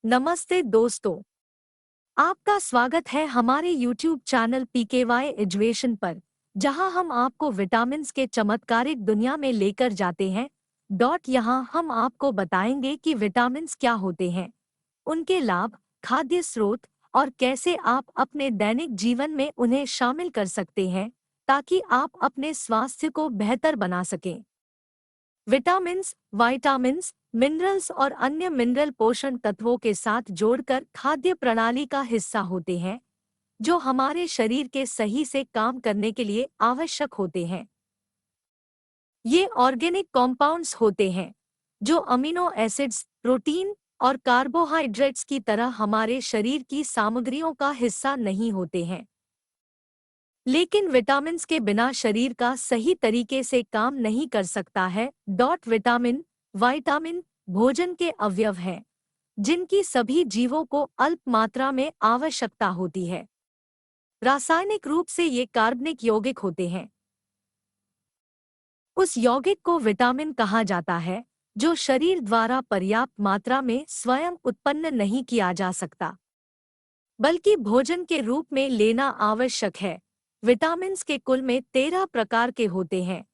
नमस्ते दोस्तों, आपका स्वागत है हमारे YouTube चैनल PKY एजुकेशन पर, जहां हम आपको विटामिन्स के चमत्कारिक दुनिया में लेकर जाते हैं। यहाँ हम आपको बताएंगे कि विटामिन्स क्या होते हैं, उनके लाभ, खाद्य स्रोत और कैसे आप अपने दैनिक जीवन में उन्हें शामिल कर सकते हैं, ताकि आप अपने स्वास्थ्य को बेहतर बना सकें। विटामिन्स, मिनरल्स और अन्य मिनरल पोषण तत्वों के साथ जोड़कर खाद्य प्रणाली का हिस्सा होते हैं, जो हमारे शरीर के सही से काम करने के लिए आवश्यक होते हैं। ये ऑर्गेनिक कॉम्पाउंड्स होते हैं, जो अमीनो एसिड्स, प्रोटीन और कार्बोहाइड्रेट्स की तरह हमारे शरीर की सामग्रियों का हिस्सा नहीं होते हैं। लेकिन विटामिन्स के बिना शरीर का सही तरीके से काम नहीं कर सकता है। विटामिन भोजन के अवयव हैं, जिनकी सभी जीवों को अल्प मात्रा में आवश्यकता होती है। रासायनिक रूप से ये कार्बनिक यौगिक होते हैं। उस यौगिक को विटामिन कहा जाता है, जो शरीर द्वारा पर्याप्त मात्रा में स्वयं उत्पन्न नहीं किया जा सकता, बल्कि भोजन के रूप में लेना आवश्यक है। विटामिन्स के कुल में 13 प्रकार के होते हैं,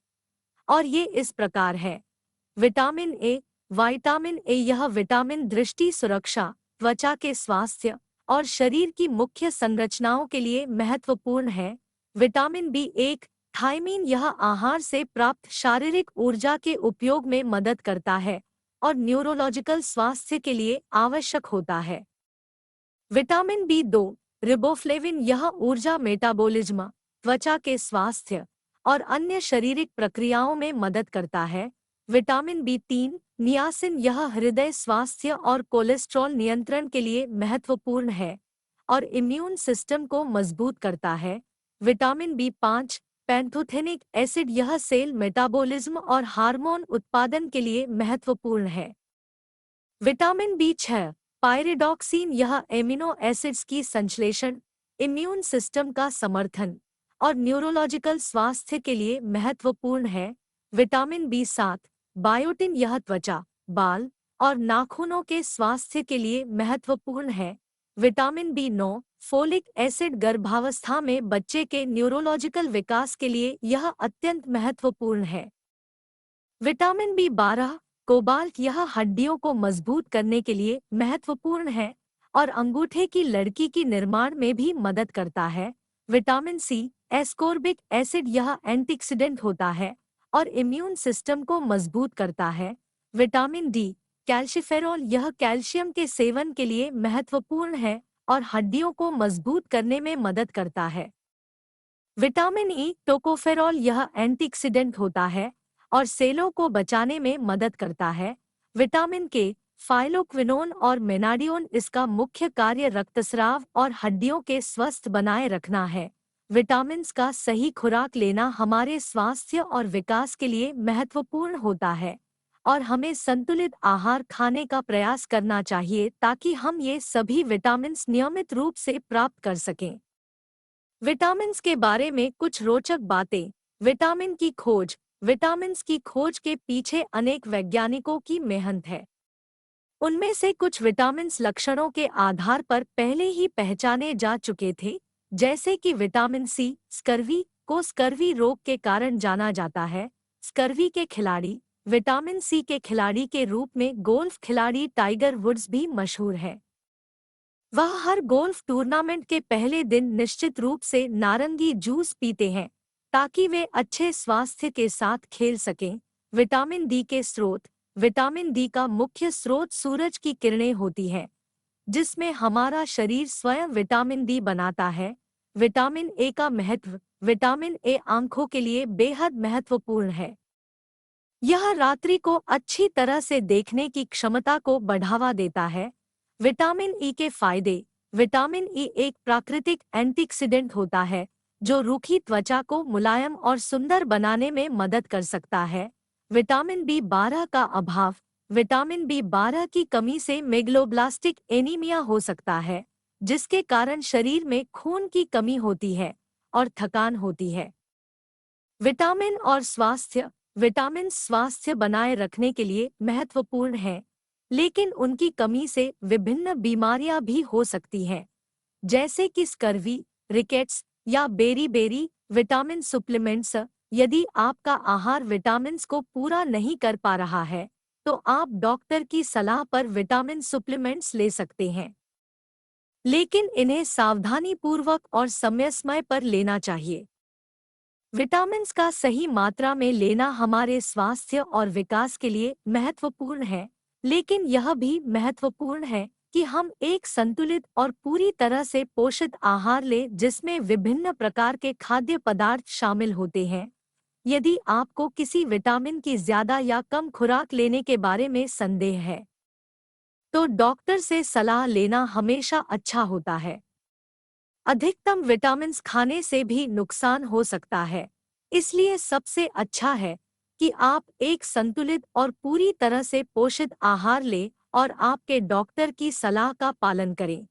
और ये इस प्रकार है। विटामिन ए यह विटामिन दृष्टि सुरक्षा, त्वचा के स्वास्थ्य और शरीर की मुख्य संरचनाओं के लिए महत्वपूर्ण है। विटामिन बी 1 थायमीन यह आहार से प्राप्त शारीरिक ऊर्जा के उपयोग में मदद करता है और न्यूरोलॉजिकल स्वास्थ्य के लिए आवश्यक होता है। विटामिन बी 2 रिबोफ्लेविन यह ऊर्जा, मेटाबॉलिज्म, त्वचा के स्वास्थ्य और अन्य शारीरिक प्रक्रियाओं में मदद करता है। विटामिन बी 3 नियासिन यह हृदय स्वास्थ्य और कोलेस्ट्रॉल नियंत्रण के लिए महत्वपूर्ण है और इम्यून सिस्टम को मजबूत करता है। विटामिन बी 5 पैंथोथेनिक एसिड यह सेल मेटाबॉलिज्म और हार्मोन उत्पादन के लिए महत्वपूर्ण है। विटामिन बी 6 पायरिडॉक्सिन यह एमिनो एसिड्स की संश्लेषण, इम्यून सिस्टम का समर्थन और न्यूरोलॉजिकल स्वास्थ्य के लिए महत्वपूर्ण है। विटामिन बी 7 बायोटिन यह त्वचा, बाल और नाखूनों के स्वास्थ्य के लिए महत्वपूर्ण है। विटामिन बी 9 फोलिक एसिड गर्भावस्था में बच्चे के न्यूरोलॉजिकल विकास के लिए यह अत्यंत महत्वपूर्ण है। विटामिन बी 12 कोबाल्ट यह हड्डियों को मजबूत करने के लिए महत्वपूर्ण है और अंगूठे की लड़की की निर्माण में भी मदद करता है। विटामिन सी एस्कोर्बिक एसिड यह एंटीऑक्सीडेंट होता है और इम्यून सिस्टम को मजबूत करता है। विटामिन डी कैल्शिफेरॉल यह कैल्शियम के सेवन के लिए महत्वपूर्ण है और हड्डियों को मजबूत करने में मदद करता है। विटामिन ई टोकोफेरॉल यह एंटीऑक्सीडेंट होता है और सेलों को बचाने में मदद करता है। विटामिन के फाइलोक्विनोन और मेनाडियोन इसका मुख्य कार्य रक्तस्राव और हड्डियों के स्वस्थ बनाए रखना है। विटामिन्स का सही खुराक लेना हमारे स्वास्थ्य और विकास के लिए महत्वपूर्ण होता है और हमें संतुलित आहार खाने का प्रयास करना चाहिए ताकि हम ये सभी विटामिन्स नियमित रूप से प्राप्त कर सकें। विटामिन्स के बारे में कुछ रोचक बातें। विटामिन्स की खोज के पीछे अनेक वैज्ञानिकों की मेहनत है। उनमें से कुछ विटामिन्स लक्षणों के आधार पर पहले ही पहचाने जा चुके थे, जैसे कि विटामिन सी स्कर्वी को स्कर्वी रोग के कारण जाना जाता है। स्कर्वी के खिलाड़ी विटामिन सी के खिलाड़ी के रूप में गोल्फ खिलाड़ी टाइगर वुड्स भी मशहूर है। वह हर गोल्फ टूर्नामेंट के पहले दिन निश्चित रूप से नारंगी जूस पीते हैं ताकि वे अच्छे स्वास्थ्य के साथ खेल सकें। विटामिन डी के स्रोत विटामिन डी का मुख्य स्रोत सूरज की किरणें होती हैं, जिसमें हमारा शरीर स्वयं विटामिन डी बनाता है। विटामिन ए का महत्व विटामिन ए आंखों के लिए बेहद महत्वपूर्ण है। यह रात्रि को अच्छी तरह से देखने की क्षमता को बढ़ावा देता है। विटामिन ई के फायदे विटामिन ई एक प्राकृतिक एंटीऑक्सीडेंट होता है जो रूखी त्वचा को मुलायम और सुंदर बनाने में मदद कर सकता है। विटामिन बी 12 का अभाव विटामिन बी 12 की कमी से मेगलोब्लास्टिक एनीमिया हो सकता है, जिसके कारण शरीर में खून की कमी होती है और थकान होती है। विटामिन स्वास्थ्य बनाए रखने के लिए महत्वपूर्ण है। लेकिन उनकी कमी से विभिन्न बीमारियां भी हो सकती हैं, जैसे कि स्कर्वी, रिकेट्स या बेरी-बेरी। Vitamin supplements. यदि आपका आहार विटामिन्स को पूरा नहीं कर पा रहा है, तो आप डॉक्टर की सलाह पर विटामिन सप्लीमेंट्स ले सकते हैं, लेकिन इन्हें सावधानीपूर्वक और समय-समय पर लेना चाहिए। विटामिन्स का सही मात्रा में लेना हमारे स्वास्थ्य और विकास के लिए महत्वपूर्ण है, लेकिन यह भी महत्वपूर्ण है कि हम एक संतुलित और पूरी तरह से पोषित आहार लें जिसमें विभिन्न प्रकार के खाद्य पदार्थ शामिल होते हैं। यदि आपको किसी विटामिन की ज्यादा या कम खुराक लेने के बारे में संदेह है, तो डॉक्टर से सलाह लेना हमेशा अच्छा होता है। अधिकतम विटामिन्स खाने से भी नुकसान हो सकता है, इसलिए सबसे अच्छा है कि आप एक संतुलित और पूरी तरह से पोषित आहार लें और आपके डॉक्टर की सलाह का पालन करें।